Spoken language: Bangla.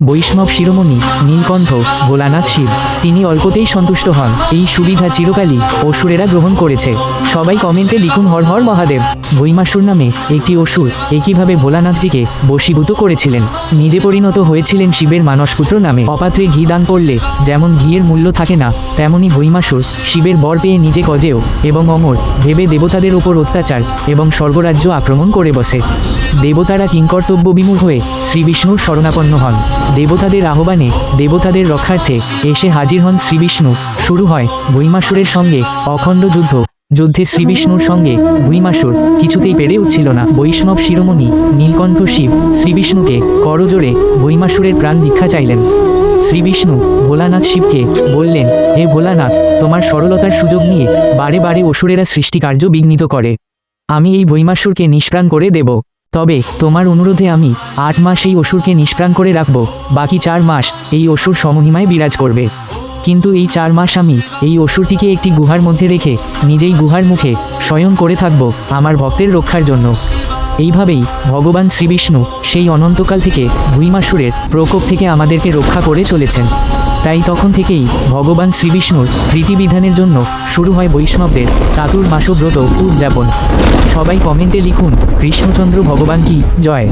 বৈষ্ণব শিরোমণি নীলকণ্ঠ ভোলানাথ শিব তিনি অল্পতেই সন্তুষ্ট হন। এই সুবিধা চিরকালই অসুরেরা গ্রহণ করেছে। সবাই কমেন্টে লিখুন হর হর মহাদেব। ভৈমাসুর নামে একটি অসুর একইভাবে ভোলানাথজিকে বশীভূত করেছিলেন। নিজে পরিণত হয়েছিলেন শিবের মানসপুত্র নামে। অপাত্রে ঘি দান করলে যেমন ঘিয়ের মূল্য থাকে না, তেমনি ভৈমাসুর শিবের বর পেয়ে নিজে অজেয় এবং অমর ভেবে দেবতাদের ওপর অত্যাচার এবং স্বর্গরাজ্য আক্রমণ করে বসে। দেবতারা কিংকর্তব্য বিমূঢ় হয়ে শ্রীবিষ্ণুর শরণাপন্ন হন। দেবতাদের আহ্বানে দেবতাদের রক্ষার্থে এসে হাজির হন শ্রীবিষ্ণু। শুরু হয় ভৈমাসুরের সঙ্গে অখণ্ড যুদ্ধ। যুদ্ধে শ্রীবিষ্ণুর সঙ্গে ভৈমাসুর কিছুতেই পেরে উঠছিল না। বৈষ্ণব শিরোমণি নীলকণ্ঠ শিব শ্রীবিষ্ণুকে করজোড়ে ভৈমাসুরের প্রাণ ভিক্ষা চাইলেন। শ্রীবিষ্ণু ভোলানাথ শিবকে বললেন, হে ভোলানাথ, তোমার সরলতার সুযোগ নিয়ে বারে বারে অসুরেরা সৃষ্টিকার্য বিঘ্নিত করে। আমি এই ভৈমাসুরকে নিষ্প্রাণ করে দেব। তবে তোমার অনুরোধে আমি 8 মাস এই অসুরকে নিষ্প্রাণ করে রাখব। বাকি 4 মাস এই অসুর সমহিমায় বিরাজ করবে। কিন্তু এই 4 মাস আমি এই অসুরটিকে একটি গুহার মধ্যে রেখে নিজেই গুহার মুখে শয়ন করে থাকব আমার ভক্তের রক্ষার জন্য। এইভাবেই ভগবান শ্রীবিষ্ণু সেই অনন্তকাল থেকে ভৈমাসুরের প্রকোপ থেকে আমাদেরকে রক্ষা করে চলেছেন। তাই তখন থেকেই ভগবান শ্রীবিষ্ণুর প্রীতিবিধানের জন্য শুরু হয় বৈষ্ণবদের চাতুর্মাস ব্রত উদযাপন। সবাই কমেন্টে লিখুন কৃষ্ণচন্দ্র ভগবান কি জয়।